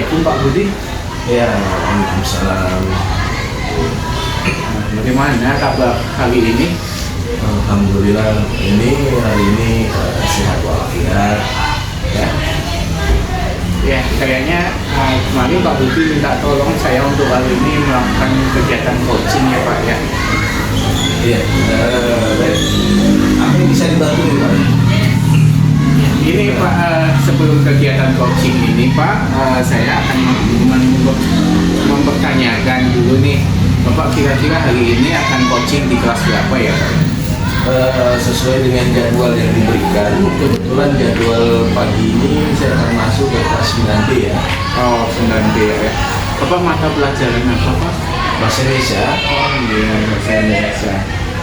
Assalamualaikum Pak Budi. Ya, Waalaikumsalam. Bagaimana kabar hari ini? Alhamdulillah, hari ini sehat walafiat. Ya, ya kayaknya kemarin Pak Budi minta tolong saya untuk hari ini melakukan kegiatan coaching ya Pak ya. Iya, baik. Apa yang bisa dibantu nih Pak? Ini Pak, sebelum kegiatan coaching ini Pak, saya akan mempertanyakan dulu nih, Bapak kira-kira hari ini akan coaching di kelas berapa ya Pak? Sesuai dengan jadwal yang diberikan, kebetulan jadwal pagi ini saya akan masuk ke kelas 9B ya. Oh, 9B ya. Bapak mata pelajaran apa Pak? Bahasa Indonesia. Oh iya, bahasa Indonesia.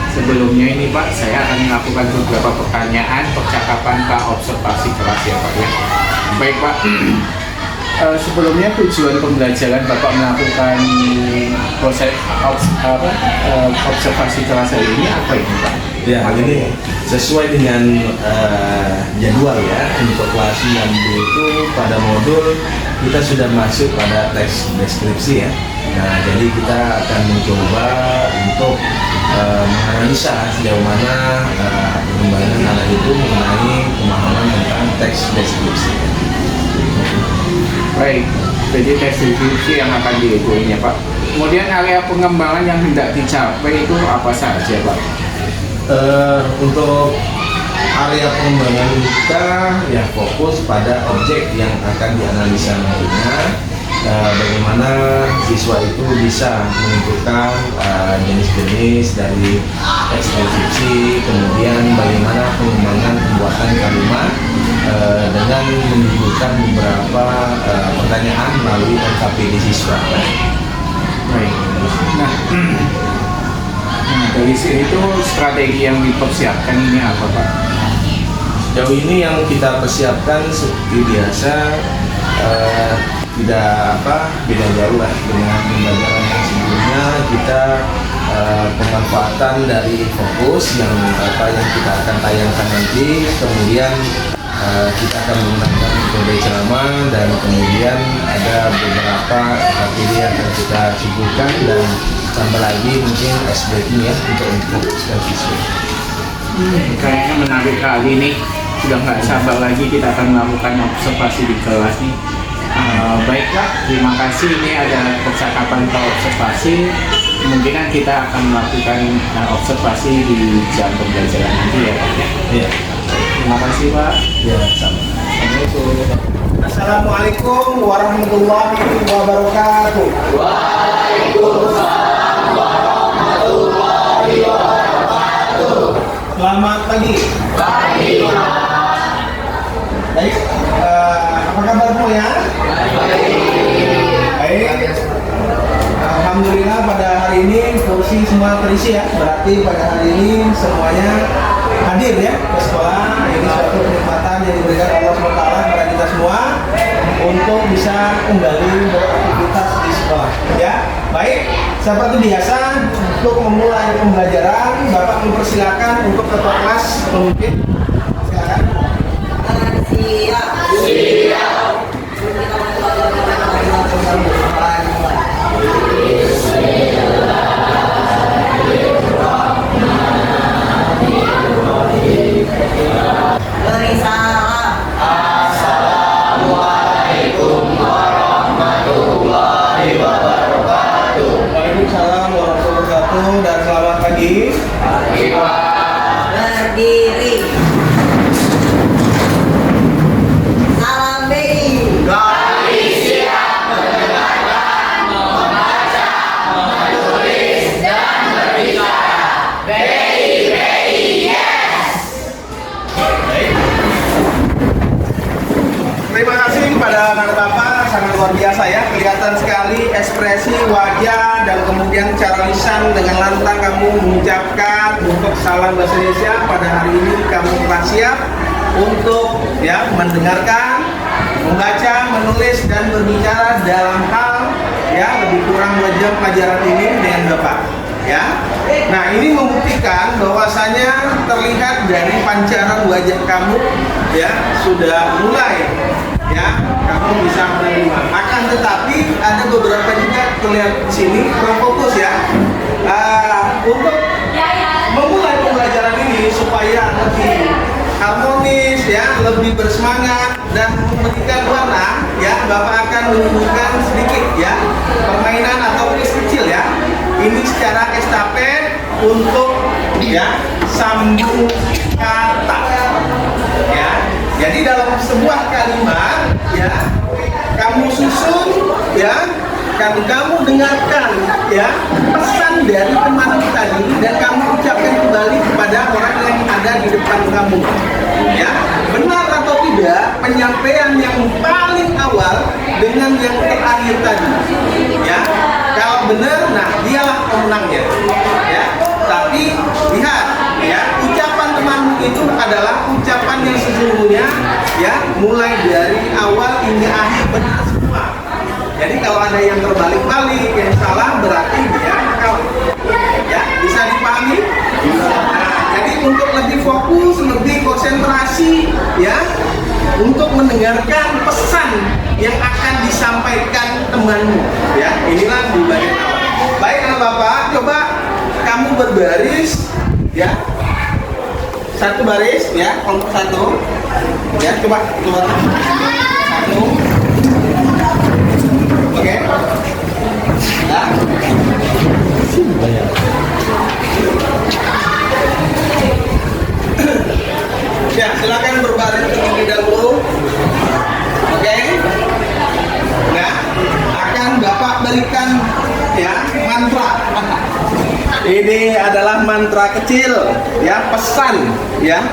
Sebelumnya ini Pak, saya akan melakukan beberapa pertanyaan, percakapan Pak, observasi kelas ya Pak ya. Baik Pak, sebelumnya tujuan pembelajaran Bapak melakukan proses observasi kelas hari ini apa ini Pak? Ya, ini sesuai dengan jadwal ya. Untuk kelas 9B itu pada modul kita sudah masuk pada teks deskripsi ya. Nah, jadi kita akan mencoba untuk menganalisa sejauh mana perkembangan anak itu mengenai pemahaman tentang teks deskripsi. Baik, jadi teks deskripsi yang akan diikuti ya Pak. Kemudian area pengembangan yang hendak dicapai itu apa saja Pak? Untuk area pengembangan kita ya fokus pada objek yang akan dianalisa nantinya. Bagaimana siswa itu bisa menentukan jenis-jenis dari teks deskripsi, kemudian bagaimana pengembangan pembuatan kalimat dengan menimbulkan beberapa pertanyaan melalui LKPD siswa. Baik. Nah, dari sini itu strategi yang dipersiapkan ini apa Pak? Sejauh ini yang kita persiapkan seperti biasa, tidak beda jauh lah dengan pembelajaran yang sebelumnya. Kita pemanfaatan dari fokus yang kita akan tayangkan nanti, kemudian kita akan menggunakan metode ceramah, dan kemudian ada beberapa materi yang akan kita suguhkan, dan tambah lagi mungkin SBT ya untuk siswa. Kayaknya menarik kali nih, sudah nggak sabar lagi kita akan melakukan observasi di kelas nih. Baiklah, terima kasih. Ini ada percakapan atau observasi. Kemungkinan kita akan melakukan observasi di jam pembelajaran nanti ya Pak. Iya. Terima kasih Pak. Ya, sama. Assalamualaikum warahmatullahi wabarakatuh. Waalaikumsalam warahmatullahi wabarakatuh. Selamat pagi. Pagi. Baik, apa kabar semuanya? Baik. Alhamdulillah pada hari ini kursi semua terisi ya. Berarti pada hari ini semuanya hadir ya ke sekolah. Ini suatu kenikmatan yang diberikan Allah SWT kepada kita semua untuk bisa kembali beraktivitas di sekolah. Ya, baik. Seperti biasa, untuk memulai pembelajaran, Bapak mempersilakan untuk ketua kelas pemimpin. Silakan. Siap. Siap. Beri salam. Assalamualaikum warahmatullahi wabarakatuh. Waalaikumsalam warahmatullahi wabarakatuh dan selamat pagi. Pagi Pak. Berdiri. Salam BI. Kami siap mendengarkan, membaca, menulis, dan berbicara. BI, yes. Baik. Terima kasih kepada anak Bapak, sangat luar biasa ya. Kelihatan sekali ekspresi wajah dan kemudian cara lisan dengan lantang kamu mengucapkan untuk salam bahasa Indonesia. Pada hari ini kamu telah siap untuk ya mendengarkan, membaca, menulis, dan berbicara dalam hal ya lebih kurang 2 jam pelajaran ini dengan Bapak. Ya, nah ini membuktikan bahwasanya terlihat dari pancaran wajah kamu ya sudah mulai ya kamu bisa menerima. Akan tetapi ada beberapa juga terlihat di sini kurang fokus ya. Untuk memulai pembelajaran ini supaya lebih harmonis ya, lebih bersemangat dan memberikan warna ya, Bapak akan menunjukkan sedikit ya permainan atau kuis kecil ya. Ini secara estafet untuk ya sambung kata ya. Jadi dalam sebuah kalimat ya kamu susun ya, kamu dengarkan ya pesan dari teman tadi dan kamu ucapkan kembali kepada orang yang ada di depan kamu ya, benar atau tidak penyampaian yang paling awal dengan yang terakhir tadi ya. Kalau benar, nah dialah pemenangnya ya. Tapi lihat ya, ucapan temanmu itu adalah ucapan yang sesungguhnya ya, mulai dari awal hingga akhir benar semua. Jadi kalau ada yang terbalik-balik, yang salah berarti dia kalah. Ya, bisa dipahami? Nah, jadi untuk lebih fokus, lebih konsentrasi, ya, untuk mendengarkan pesan yang akan disampaikan temanmu. Ya, inilah di bagian awal. Baik, anak bapak, coba kamu berbaris, ya, satu baris, ya, kelompok satu, ya, coba keluar satu. Oke. Ya, silakan berbaris terlebih dahulu. Oke. Nah, akan Bapak berikan ya mantra. Ini adalah mantra kecil ya, pesan ya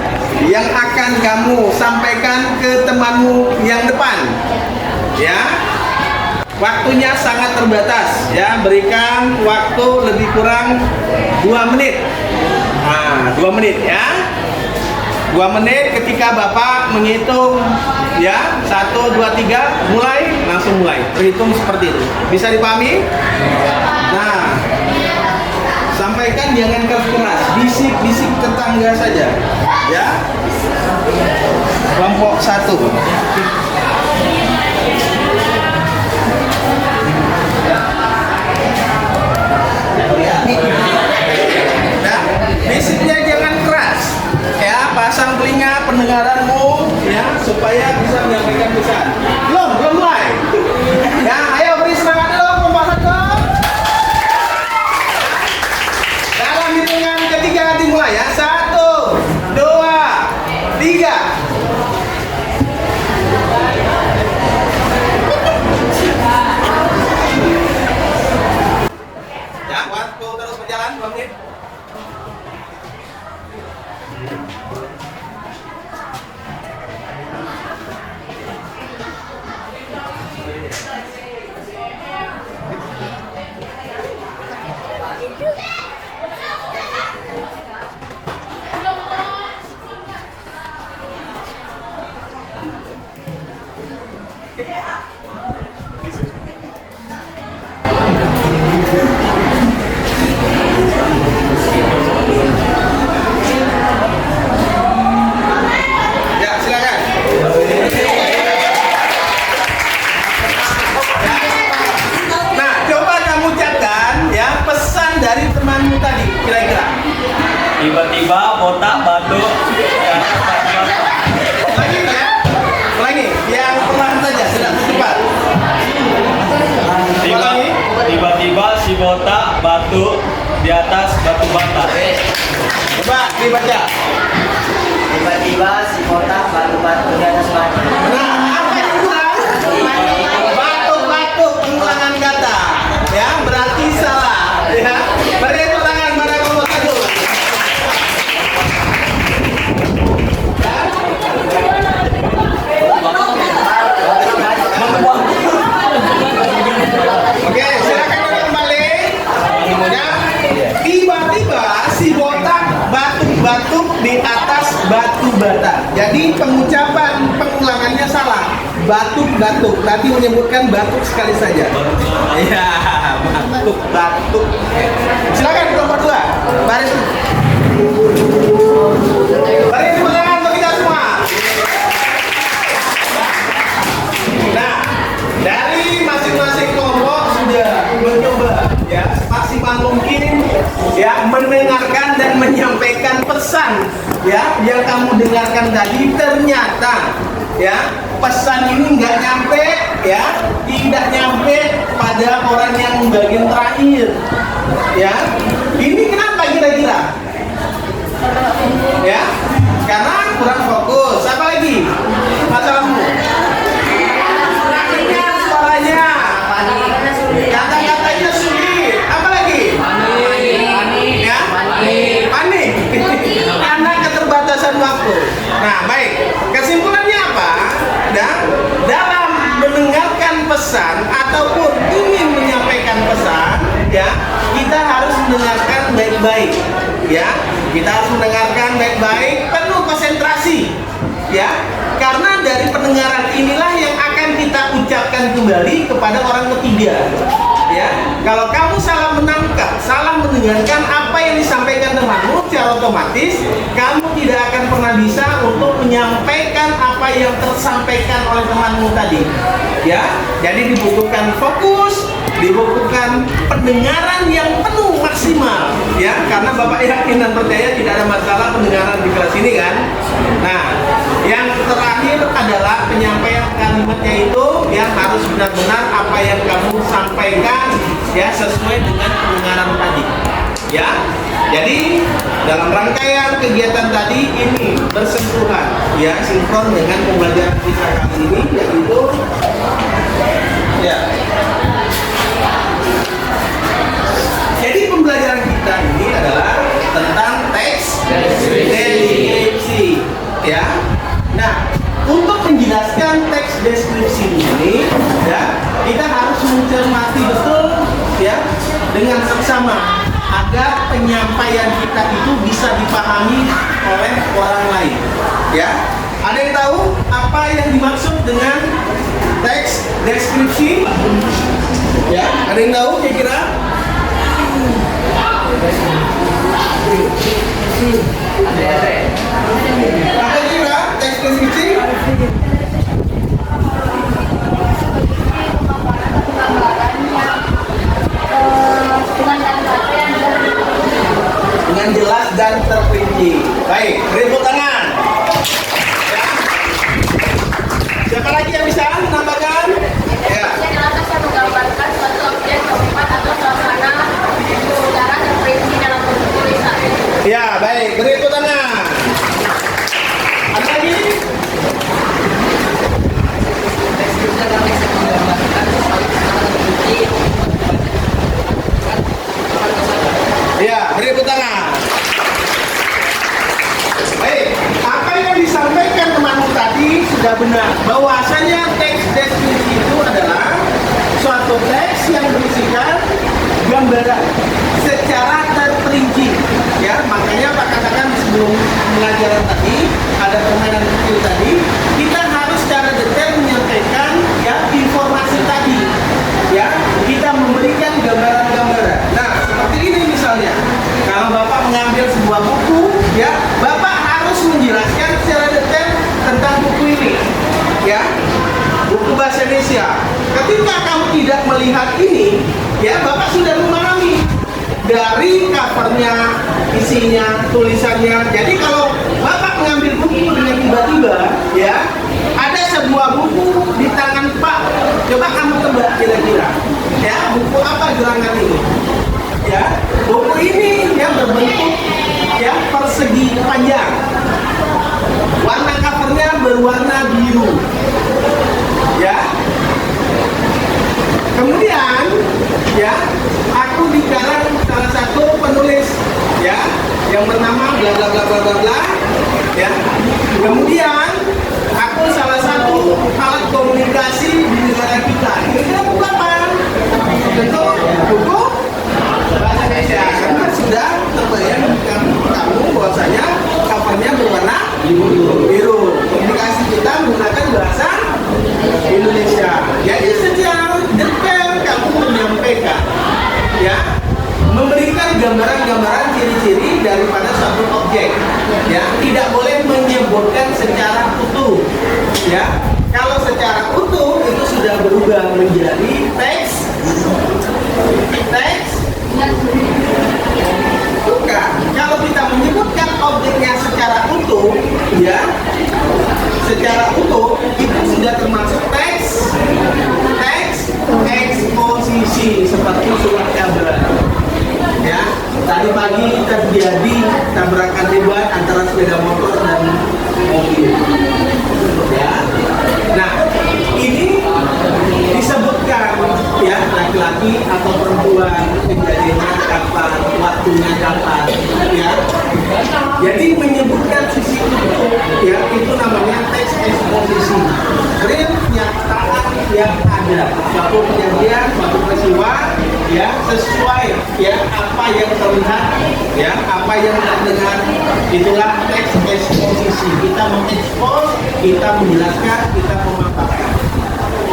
yang akan kamu sampaikan ke temanmu yang depan. Ya. Waktunya sangat terbatas ya, berikan waktu lebih kurang 2 menit. Nah, 2 menit ya. 2 menit ketika Bapak menghitung ya, 1, 2, 3, mulai, langsung mulai. Terhitung seperti itu. Bisa dipahami? Nah, sampaikan jangan keras-keras, bisik-bisik tetangga saja ya. Kelompok 1. Nah, bisiknya jangan keras ya, pasang telinga pendengaranmu ya supaya bisa menyampaikan pesan. Belum mulai ya, ayo beri semangat dulu kelompok 1. Dalam hitungan ketiga dimulai ya, 1, 2, 3. Waktu terus berjalan 2 menit. Ya, silakan. Nah, coba kamu ucapkan ya pesan dari temanmu tadi kira-kira. Tiba-tiba botak batuk. Lagi ya, ulangi yang perlahan saja, tidak cepat. Tiba-tiba si botak batuk di atas batu bata. Coba dibaca. Tiba-tiba si kotak batu-batu di atas batu. Nah, apa yang kurang? Batuk-batuk pengulangan kata. Ya, berarti salah. Ya, beri tepuk tangan pada kelompok 1. Oke, silakan duduk kembali. Ya, tiba-tiba si botak batuk-batuk di atas batu bata. Jadi pengucapan pengulangannya salah. Batuk-batuk. Tadi menyebutkan batuk sekali saja. Iya, batuk-batuk. Silakan kelompok 2. Baris. Baris tangan untuk kita semua. ya, mendengarkan dan menyampaikan pesan ya yang kamu dengarkan tadi. Ternyata ya pesan ini nggak nyampe, ya tidak nyampe pada orang yang bagian terakhir. Ya, ini kenapa kira-kira? Ya, karena kurang fokus. Apa lagi masalahmu? Suaranya, kata-katanya sulit. Apa lagi? Ya, panik. Karena keterbatasan waktu. Nah, baik. Kesimpulannya apa? Dalam mendengarkan pesan ataupun ingin menyampaikan pesan, ya kita harus mendengarkan baik-baik. Ya, kita harus mendengarkan baik-baik, penuh konsentrasi. Ya, karena dari pendengaran inilah yang akan kita ucapkan kembali kepada orang ketiga. Ya, kalau kamu salah menangkap, salah mendengarkan apa yang disampaikan temanmu, secara otomatis kamu tidak akan pernah bisa untuk menyampaikan apa yang tersampaikan oleh temanmu tadi. Ya, jadi dibutuhkan fokus, dibutuhkan pendengaran yang penuh maksimal. Ya, karena Bapak yakin dan percaya tidak ada masalah pendengaran di kelas ini kan. Nah, yang terakhir adalah penyampaian kalimatnya itu yang harus benar-benar apa yang kamu sampaikan ya sesuai dengan pendengaran tadi. Ya, jadi dalam rangkaian kegiatan tadi ini bersentuhan ya sinkron dengan pembelajaran kita kali ini, yaitu ya. Jadi pembelajaran kita ini adalah tentang teks deskripsi, ya. Nah, untuk menjelaskan teks deskripsi ini, ya, kita harus mencermati betul, ya, dengan seksama agar penyampaian kita itu bisa dipahami oleh orang lain, ya. Ada yang tahu apa yang dimaksud dengan teks deskripsi? Ya, ada yang tahu kira-kira? Apa kira teks deskripsi? Dengan jelas dan terperinci. Baik, beri tepuk tangan. Ya. Siapa lagi yang bisa menambahkan? Ya. Saya menggambarkan suatu objek, tempat atau suasana secara terperinci dalam bentuk tulisan. Ya, baik, beri tepuk tangan. Ada lagi? Ya, beri tepuk tangan. Baik, apa yang disampaikan temanmu tadi sudah benar. Bahwasanya teks deskripsi itu adalah suatu teks yang berisikan gambaran secara terperinci. Ya, makanya Pak katakan sebelum pelajaran tadi ada permainan kecil tadi, kita harus secara detail menyampaikan ya informasi tadi. Ya, kita memberikan gambaran-gambaran. Nah, seperti ini misalnya. Kalau Bapak mengambil sebuah buku, ya, Bapak harus menjelaskan secara detail tentang buku ini. Ya, buku bahasa Indonesia. Ketika kamu tidak melihat ini, ya Bapak sudah memahami dari covernya, isinya, tulisannya. Jadi kalau Bapak mengambil buku dengan tiba-tiba, ya ada sebuah buku di tangan Pak. Coba kamu tebak kira-kira, ya buku apa gerangan ini? Ya, buku ini yang berbentuk ya persegi panjang. Warna covernya berwarna biru. Ya. Kemudian ya, aku dikarang salah satu penulis ya yang bernama bla bla bla bla bla bla ya. Kemudian aku salah satu alat komunikasi di negara kita. Kira-kira buku apa? Tentu buku bahasa Indonesia, karena sudah terbayang di kamu bahwasanya covernya berwarna biru. Komunikasi kita menggunakan bahasa Indonesia. Jadi secara detail kamu menyampaikan, ya, memberikan gambaran-gambaran ciri-ciri daripada suatu objek. Ya, tidak boleh menyebutkan secara utuh. Ya, kalau secara utuh itu sudah berubah menjadi teks ya secara utuh itu sudah termasuk teks eksposisi seperti surat kabar. Ya, tadi pagi terjadi tabrakan hebat antara sepeda motor dan mobil. Ya, nah ini disebutkan ya laki-laki atau perempuan kejadiannya kapan, waktunya kapan, ya. Jadi menyebutkan sisi itu, ya itu namanya teks eksposisi. Real kenyataan yang ada, suatu kejadian, suatu peristiwa, ya sesuai ya apa yang terlihat, ya apa yang terdengar, itulah teks eksposisi. Kita mengekspos, kita menjelaskan, kita memaparkan.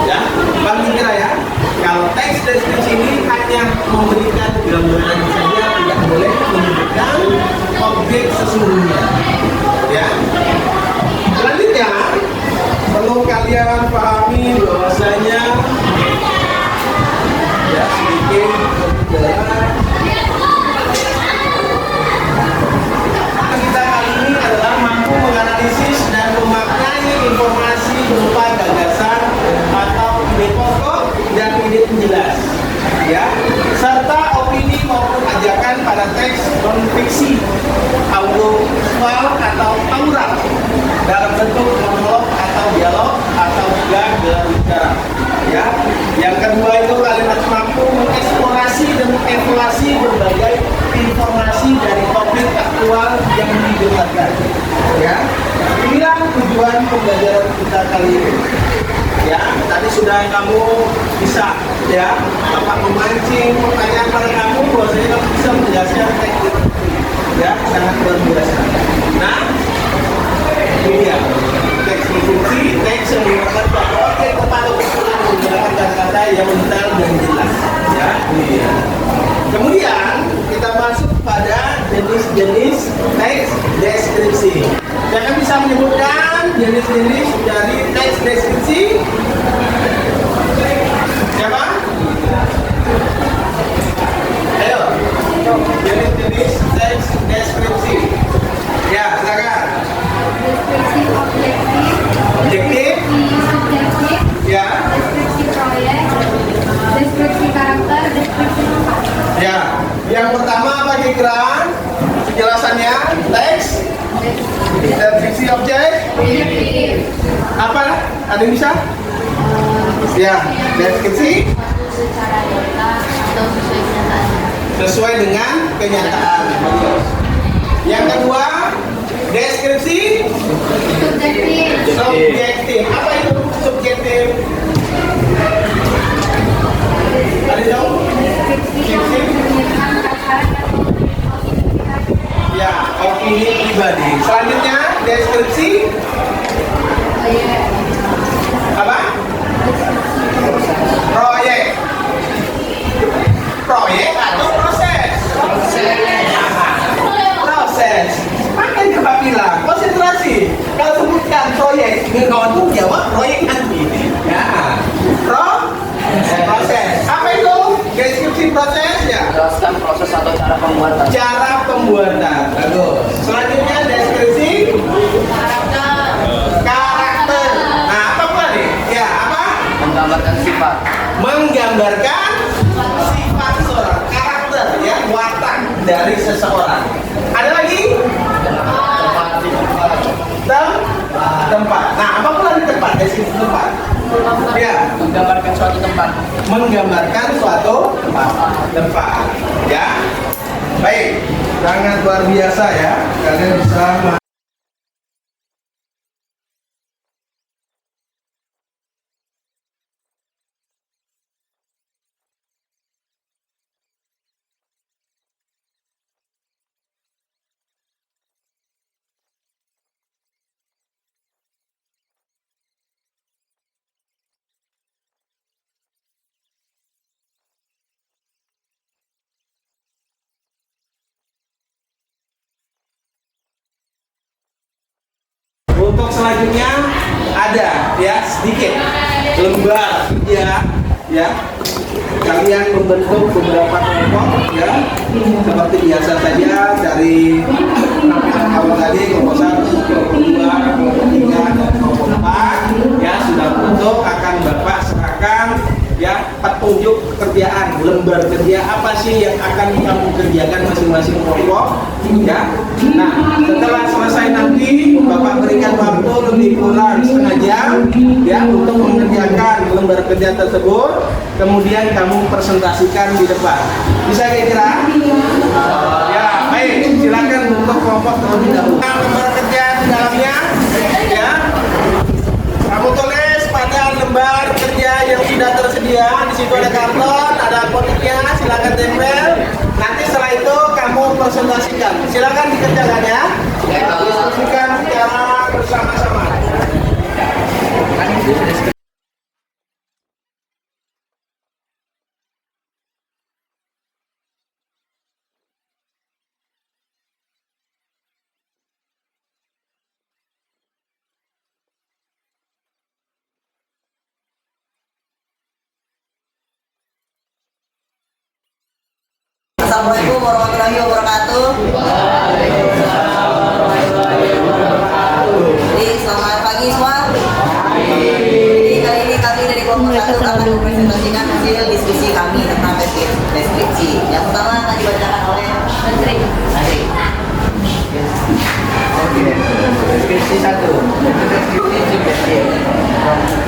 Ya, Bang Indra ya. Kalau teks deskripsi ini hanya memberikan gambaran saja, tidak boleh menyebutkan objek sesungguhnya. Ya. Selanjutnya perlu kalian pahami bahwasanya ya sedikit kita kali ini adalah mampu menganalisis dan memaknai informasi berupa gagasan atau ide pokok dan ide penjelas, ya, serta opini maupun ajakan pada teks non fiksi, audiovisual atau aural dalam bentuk monolog atau dialog atau juga gelar bicara. Ya, yang kedua itu kalian harus mampu mengeksplorasi dan mengevaluasi berbagai informasi dari topik aktual yang didebatkan. Ya, inilah tujuan pembelajaran kita kali ini. Ya, tadi sudah kamu bisa ya Bapak memancing pertanyaan pada kamu bahwasanya kamu bisa menjelaskan teknik. Ya, sangat luar biasa. Nah, ini dia teks deskripsi, teks yang merupakan suatu objek kepada kesimpulan menggunakan kata-kata yang detail dan jelas. Ya, ini dia. Kemudian kita masuk pada jenis-jenis teks deskripsi. Jangan bisa menyebutkan jenis-jenis dari teks deskripsi. Siapa? Ayo. Jenis-jenis teks deskripsi. Ya, silakan. Deskripsi objektif, Objektif. subjektif, Ya. deskripsi proyek, deskripsi karakter, deskripsi tempat. Ya. Yang pertama apa kira-kira? Penjelasannya teks deskripsi objek. Objektif, Apa? Ada yang bisa? Ya, deskripsi secara data atau sesuai kenyataan. sesuai dengan kenyataan. Bagus. Yang kedua, deskripsi Subjektif, subjektif. Apa itu subjektif? Ada dong? deskripsi yang menunjukkan perasaan Ya, opini pribadi. Selanjutnya, deskripsi proyek, apa? Proyek. Proyek atau proses? Proses. Makanya Bapak bilang konsentrasi. Kalau sebutkan proyek, ngegontung jawab proyek nanti. Ya. Proses. Apa itu? Deskripsi proses ya. Jelaskan proses atau cara pembuatan. Cara pembuatan. Bagus. Selanjutnya deskripsi karakter. Nah, apa pula nih? Ya, apa? Menggambarkan sifat. Menggambarkan sifat seorang, karakter ya, watak dari seseorang. Ada lagi? Tempat. Nah, apa pula di tempat? Deskripsi tempat. Ya, Menggambarkan suatu tempat. menggambarkan suatu tempat. Ya. Baik, sangat luar biasa ya. Kalian bisa untuk selanjutnya ada ya sedikit lembar ya kalian membentuk beberapa kelompok ya, seperti biasa saja dari tampilan awal tadi, kelompok 1, kelompok 2, kelompok 3, dan kelompok 4 ya sudah bentuk, akan Bapak serahkan ya petunjuk pekerjaan, lembar kerja apa sih yang akan kamu kerjakan masing-masing kelompok ya. Nah, setelah selesai nanti Bapak berikan waktu lebih kurang setengah jam ya untuk mengerjakan lembar kerja tersebut, kemudian kamu presentasikan di depan. Bisa kira-kira? Ya, baik, silakan untuk kelompok terlebih dahulu. Lembar kerja di dalamnya ya kamu tulis pada lembar kerja yang sudah tersedia. Di situ ada karton, ada apoteknya, silakan tempel. Nanti setelah itu kamu presentasikan. Silakan dikerjakan ya. Diskusikan secara bersama-sama. Assalamualaikum warahmatullahi wabarakatuh. Jadi selamat pagi semua. Jadi kali ini kami dari kelompok 1 akan mempresentasikan hasil diskusi kami tentang deskripsi. Yang pertama akan dibacakan oleh Menteri. Oke, deskripsi 1. Deskripsi subjektif.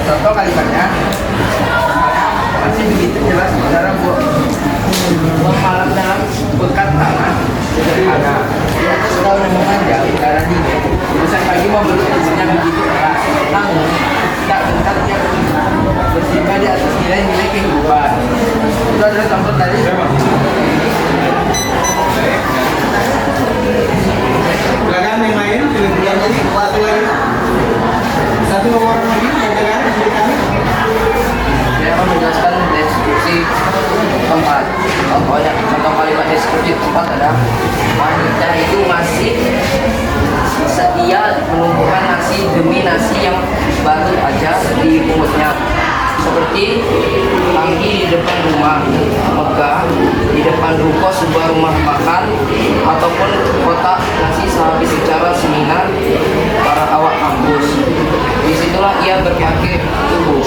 Contoh kalimatnya masih begitu jelas saudara malam dalam bekat tanah sederhana di atas daun yang memanjang darah dingin besar pagi membentuk tubuhnya begitu keras namun tak bentar dia bersimba di atas nilai-nilai kehidupan. Itu adalah contoh dari Silakan yang lain, pilih-pilih lagi, satu lagi. Satu orang lagi, silakan. Saya akan menjelaskan deskripsi tempat. Contoh kalimat deskripsi tempat adalah wanita itu masih setia menumbuhkan nasi demi nasi yang baru aja dipungutnya. Seperti tangki di depan rumah megah, di depan ruko sebuah rumah makan, ataupun kotak nasi sehabis bicara seminar para awak kampus. Disitulah ia berkaki tubuh.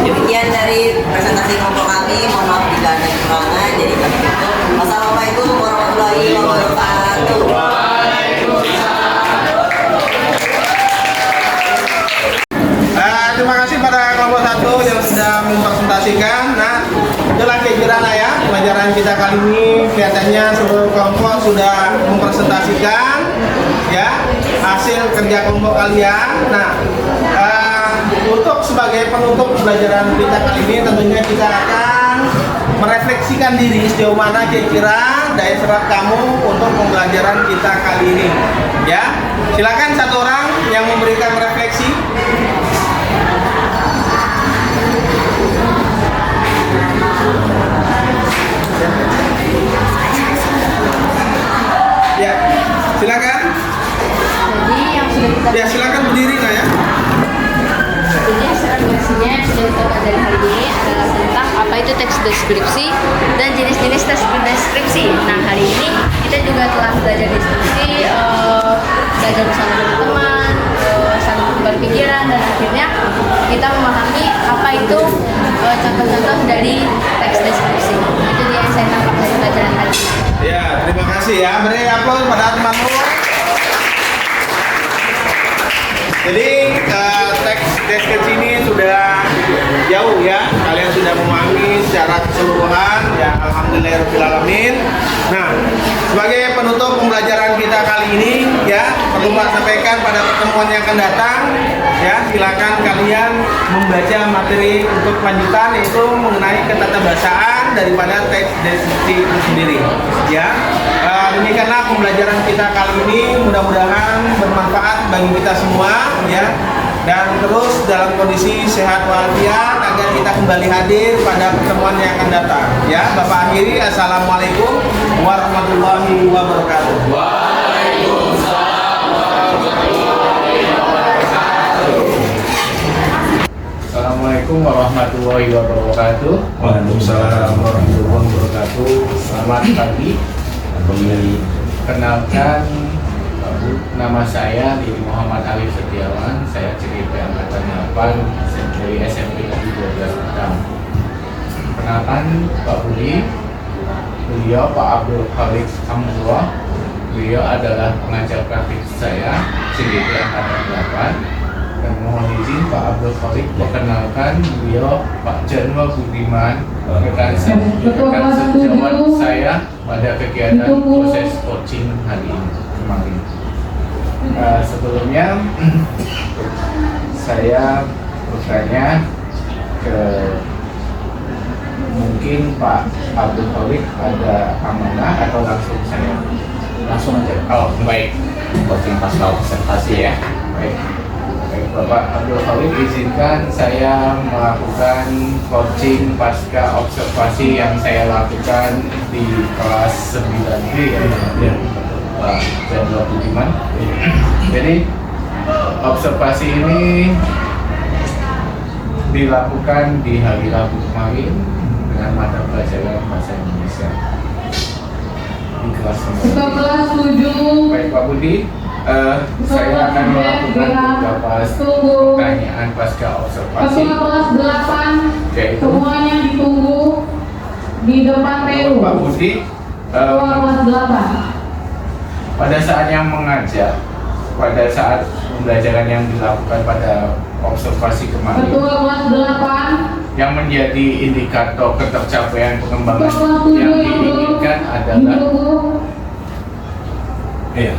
Demikian dari presentasi kelompok kami. Mohon maaf jika ada kekurangan. Jadi kami tutup. Wassalamualaikum warahmatullahi wabarakatuh. Terima kasih pada kelompok 1 yang sudah mempresentasikan. Nah, itulah kira-kira ya pelajaran kita kali ini. Kelihatannya seluruh kelompok sudah mempresentasikan ya hasil kerja kelompok kalian. Nah, untuk sebagai penutup pembelajaran kita kali ini tentunya kita akan merefleksikan diri sejauh mana kira-kira daya serap kamu untuk pembelajaran kita kali ini ya. Silakan satu orang yang memberikan refleksi. Ya, silakan. Jadi yang sudah kita Ya, silakan berdiri nggak ya? Jadi referensinya yang sudah kita pelajari hari ini adalah tentang apa itu teks deskripsi dan jenis-jenis teks deskripsi. Nah, hari ini kita juga telah belajar diskusi, belajar bersama dengan teman, saling bertukar pikiran, dan akhirnya kita memahami apa itu contoh-contoh dari teks deskripsi. Itu dia yang saya tangkap dari pelajaran hari ini. Ya, terima kasih ya. Beri aplaus pada teman-teman. Jadi teks deskripsi ini sudah jauh ya, kalian sudah memahami secara keseluruhan ya, alhamdulillahirobbilalamin. Nah, sebagai penutup pembelajaran kita kali ini ya, perlu Pak sampaikan pada pertemuan yang akan datang ya, silakan kalian membaca materi untuk lanjutan yaitu mengenai ketatabahasaan daripada teks deskripsi itu sendiri ya. Demikianlah pembelajaran kita kali ini, mudah-mudahan bermanfaat bagi kita semua ya, dan terus dalam kondisi sehat walafiat agar kita kembali hadir pada pertemuan yang akan datang ya. Bapak akhiri, assalamualaikum warahmatullahi wabarakatuh. Assalamualaikum Assalamualaikum warahmatullahi wabarakatuh. Waalaikumsalam warahmatullahi wabarakatuh. Selamat pagi. Kenalkan, nama saya Didi Muhammad Alif Setiawan. Saya CGP Angkatan 8 dari SMP Negeri 12 Utang. Kenalkan Pak Budi. Beliau Pak Abdul Khalik Hamdullah. Beliau adalah pengajar praktik saya CGP Angkatan 8. Dan mohon izin Pak Abdul Khalik perkenalkan beliau Pak Janwa Budiman, rekan sejawat saya pada kegiatan proses coaching hari ini kemarin. Sebelumnya saya bertanya ke mungkin Pak Abdul Khalik ada amanah atau langsung saya langsung aja. Oh baik, coaching pasca observasi ya. Baik. Bapak Abdul Khalik, izinkan saya melakukan coaching pasca observasi yang saya lakukan di kelas 9B ya, Pak Janwa Budiman. Jadi observasi ini dilakukan di hari Rabu kemarin dengan mata pelajaran bahasa Indonesia di kelas 9. Baik Pak Budi. Saya akan melakukan beberapa pertanyaan pasca observasi. Kelas 8, yaitu semuanya ditunggu di depan PU. Pak Budi, Kelas 8. pada saat yang mengajar, pada saat pembelajaran yang dilakukan pada observasi kemarin, Ketua kelas 8, yang menjadi indikator ketercapaian pengembangan yang diinginkan adalah Iya.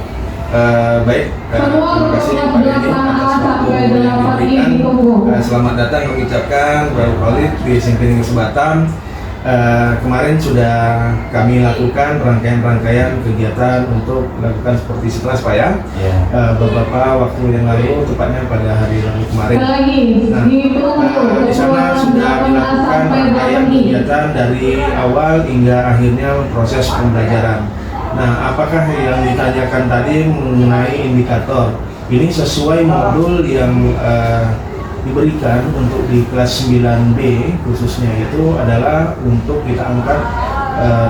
Baik, terima kasih Pak Didi atas waktu yang diberikan. Selamat datang mengucapkan Bapak Khalid di SMP Negeri Sebatan. Kemarin sudah kami lakukan rangkaian kegiatan untuk melakukan seperti sekelas Pak ya. Beberapa waktu yang lalu, tepatnya pada hari Rabu kemarin. Nah, di sana sudah dilakukan rangkaian kegiatan dari awal hingga akhirnya proses pembelajaran. Nah, apakah yang ditanyakan tadi mengenai indikator? Ini sesuai modul yang diberikan untuk di kelas 9B khususnya, itu adalah untuk kita angkat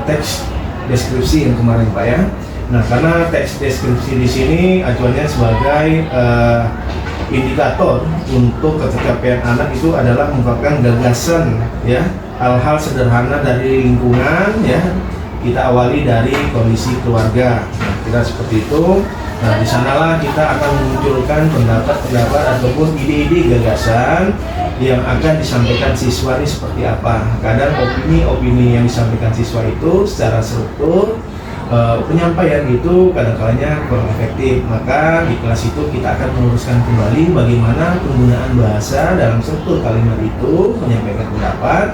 teks deskripsi yang kemarin Pak ya. Nah, karena teks deskripsi di sini acuannya sebagai indikator untuk ketercapaian anak itu adalah mengungkapkan gagasan ya, hal-hal sederhana dari lingkungan ya. Kita awali dari kondisi keluarga. Nah, kita seperti itu. Nah, di sanalah kita akan memunculkan pendapat-pendapat ataupun ide-ide gagasan yang akan disampaikan siswa ini seperti apa. Kadang opini-opini yang disampaikan siswa itu secara struktur penyampaian itu kadang-kadangnya kurang efektif. Maka di kelas itu kita akan meluruskan kembali bagaimana penggunaan bahasa dalam struktur kalimat itu menyampaikan pendapat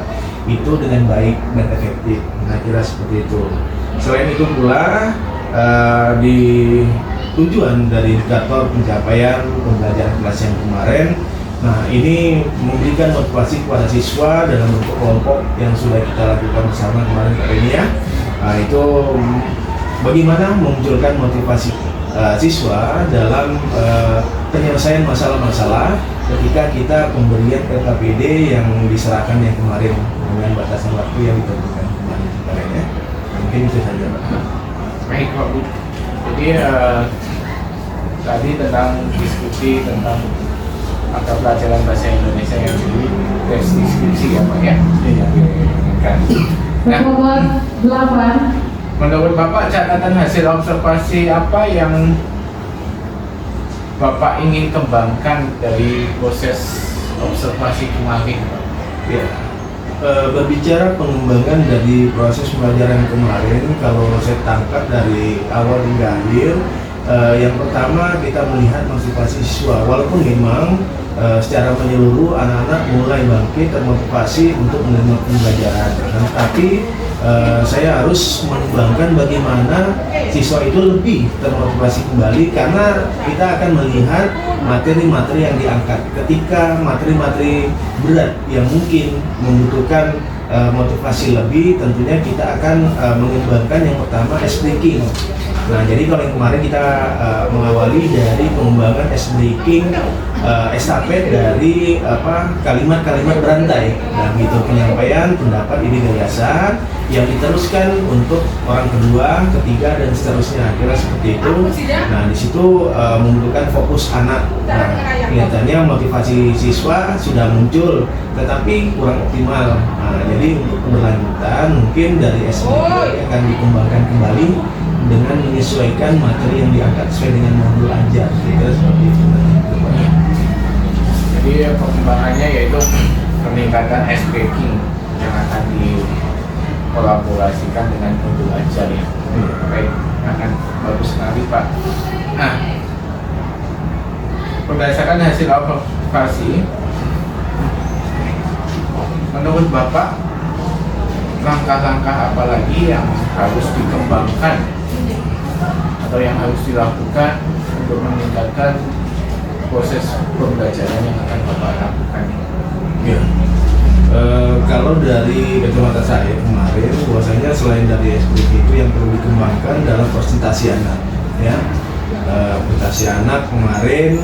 itu dengan baik dan efektif. Nah, kira seperti itu. Selain itu pula di tujuan dari indikator pencapaian pembelajaran kelas yang kemarin, nah ini memberikan motivasi kepada siswa dalam bentuk kelompok yang sudah kita lakukan bersama kemarin hari ini ya. Nah, itu bagaimana memunculkan motivasi siswa dalam penyelesaian masalah-masalah ketika kita pemberian PKPD yang diserahkan yang kemarin dengan batasan waktu yang ditentukan kemarin ya. Mungkin itu saja Pak. baik Pak Budi. Jadi tadi tentang diskusi tentang mata pelajaran bahasa Indonesia yang jadi tes diskusi ya Pak ya. Iya. Nah, Kelas 8, menurut Bapak catatan hasil observasi apa yang Bapak ingin kembangkan dari proses observasi kemarin Pak? Ya, berbicara pengembangan dari proses pembelajaran kemarin, kalau saya tangkap dari awal hingga akhir, yang pertama kita melihat motivasi siswa. Walaupun memang secara menyeluruh anak-anak mulai bangkit termotivasi untuk menerima pembelajaran, tapi saya harus mengembangkan bagaimana siswa itu lebih termotivasi kembali, karena kita akan melihat materi-materi yang diangkat. Ketika materi-materi berat yang mungkin membutuhkan motivasi lebih, tentunya kita akan mengembangkan yang pertama speaking. Nah, jadi kalau yang kemarin kita mengawali dari pengembangan ice breaking, estafet dari kalimat-kalimat berantai. Nah, gitu penyampaian pendapat, ide, gagasan yang diteruskan untuk orang kedua, ketiga, dan seterusnya. Kira seperti itu. Nah, di situ membutuhkan fokus anak. Nah, kelihatannya motivasi siswa sudah muncul, tetapi kurang optimal. Nah, jadi untuk keberlanjutan mungkin dari SBK akan dikembangkan kembali dengan menyesuaikan materi yang diangkat sesuai dengan modul ajar. Kira seperti itu. Jadi perkembangannya yaitu peningkatan ice breaking yang akan dikolaborasikan dengan modul ajar ya. Baik, akan bagus sekali Pak. Nah, berdasarkan hasil observasi, menurut Bapak langkah-langkah apa lagi yang harus dikembangkan atau yang harus dilakukan untuk meningkatkan proses pembelajaran yang akan Bapak lakukan? Ya. Kalau dari kacamata saya kemarin, bahwasanya selain dari SPP itu yang perlu dikembangkan dalam presentasi anak, ya. Presentasi anak kemarin,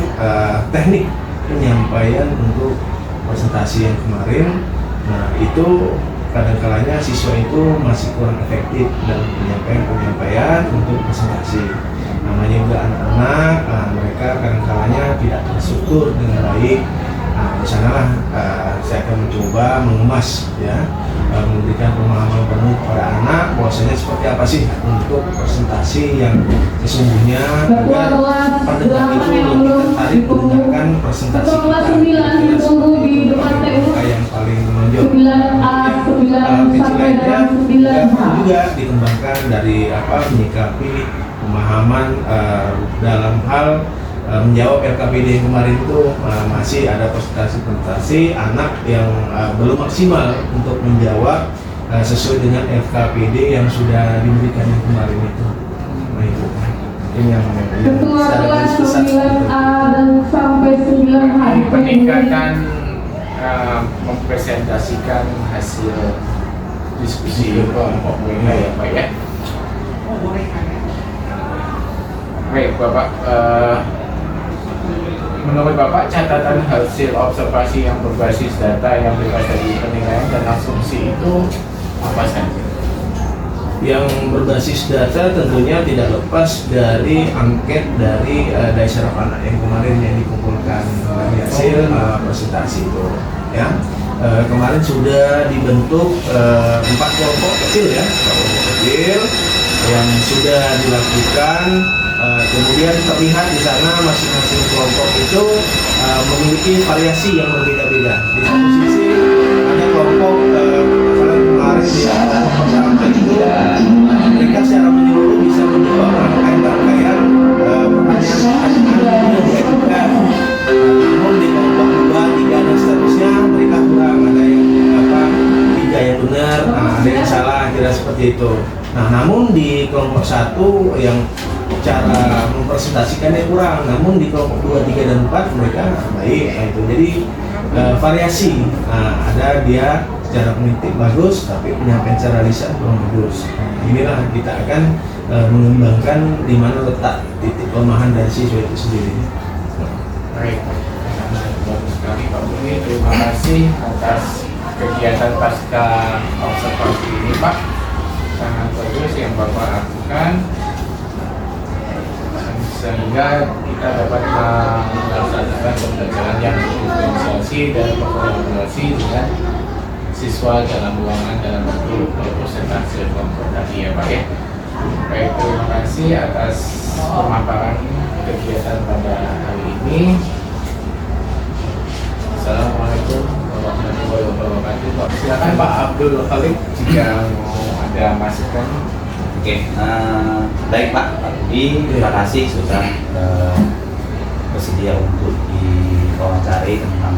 teknik penyampaian untuk presentasi yang kemarin, nah itu kadang-kalanya siswa itu masih kurang efektif dalam penyampaian untuk presentasi. Namanya juga anak-anak, mereka kadang-kalanya tidak terstruktur dengan baik. Nah, di sanalah saya akan mencoba mengemas, ya, memberikan pemahaman penuh kepada anak bahwasanya seperti apa sih untuk presentasi yang sesungguhnya agar pendengar itu lebih tertarik mendengarkan presentasi kita. Mereka yang paling menonjol. Kecil lainnya juga dikembangkan dari menyikapi pemahaman dalam hal menjawab LKPD yang kemarin itu masih ada presentasi anak yang belum maksimal untuk menjawab sesuai dengan LKPD yang sudah diberikan yang kemarin itu. Nah, itu ini yang secara garis besar dan sampai 9 hari peningkatan mempresentasikan hasil diskusi kelompok mereka ya Pak ya. Baik Bapak, menurut Bapak catatan hasil observasi yang berbasis data yang bebas dari penilaian dan asumsi itu apa saja? Yang berbasis data tentunya tidak lepas dari angket dari Daisaraf anak yang kemarin yang dikumpulkan dari hasil presentasi itu, ya. Kemarin sudah dibentuk 4 kelompok kecil, ya, kelompok kecil yang sudah dilakukan. Kemudian terlihat di sana masing-masing kelompok itu memiliki variasi yang berbeda-beda. Di satu sisi ada kelompok kemarin di kelompok pertama itu mereka secara menyeluruh bisa menjawab rangkaian pertanyaan yang diajukan. Namun di kelompok 2, 3 dan seterusnya mereka kurang, ada yang 3 yang benar, ada yang salah, kira seperti itu. Nah, namun di kelompok 1 yang cara mempresentasikannya kurang, namun di kelompok 2, 3 dan 4 mereka baik. Nah, itu jadi variasi. Nah, ada dia secara kognitif bagus, tapi penyampaian secara lisan kurang bagus. Nah, inilah kita akan mengembangkan di mana letak titik kelemahan dari siswa itu sendiri. Baik, bagus sekali Pak Budi. Terima kasih atas kegiatan pasca observasi ini Pak. Sangat bagus yang Bapak lakukan, sehingga kita dapat melaksanakan pembelajaran yang diferensiasi dan berkolaborasi dengan siswa dalam ruangan dalam bentuk presentasi kelompok tadi ya Pak ya. Baik, terima kasih atas pemaparan kegiatan pada hari ini. Assalamualaikum warahmatullahi wabarakatuh. Pak, silakan Pak Abdul Khalid jika mau ada masukan. Oke, baik Pak Budi, terima kasih sudah bersedia untuk diwawancari tentang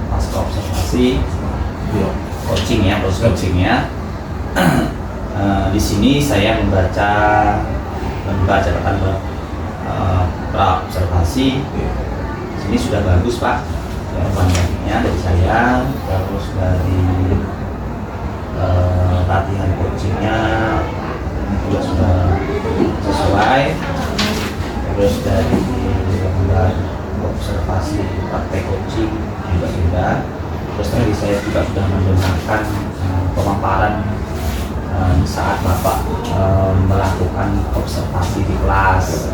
pasca observasi coaching ya, proses coachingnya. Di sini saya membaca catatan pra observasi. Sini sudah bagus Pak, jawabannya dari saya, terus dari latihan coachingnya juga sudah sesuai. Terus dari observasi praktek coaching juga sudah. Terus tadi saya juga sudah mendengarkan pemaparan saat Bapak melakukan observasi di kelas.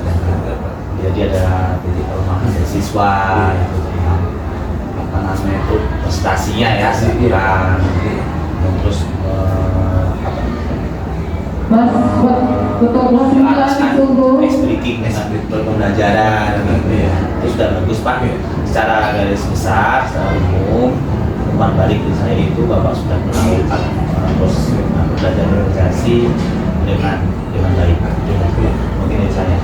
Jadi ada titik kelemahan dari siswa, itu tentang apa namanya itu prestasinya ya kurang. Dan terus Mas, betul kelas 9 ditunggu. extracting pembelajaran gitu ya. Itu sudah bagus Pak. Secara garis besar, secara umum, umpan balik dari saya itu Bapak sudah melakukan proses belajar organisasi dengan baik. Mungkin dari saya.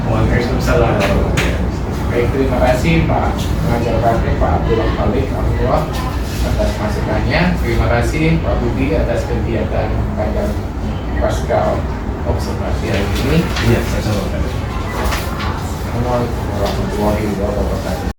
Waalaikumsalam. Baik, terima kasih Pak pengajar praktek Pak Abdullah Khalid Abdullah atas masukannya. Terima kasih Pak Budi atas kegiatan kajian pasca observasi hari ini. Iya, saya sampaikan. Assalamualaikum warahmatullahi wabarakatuh.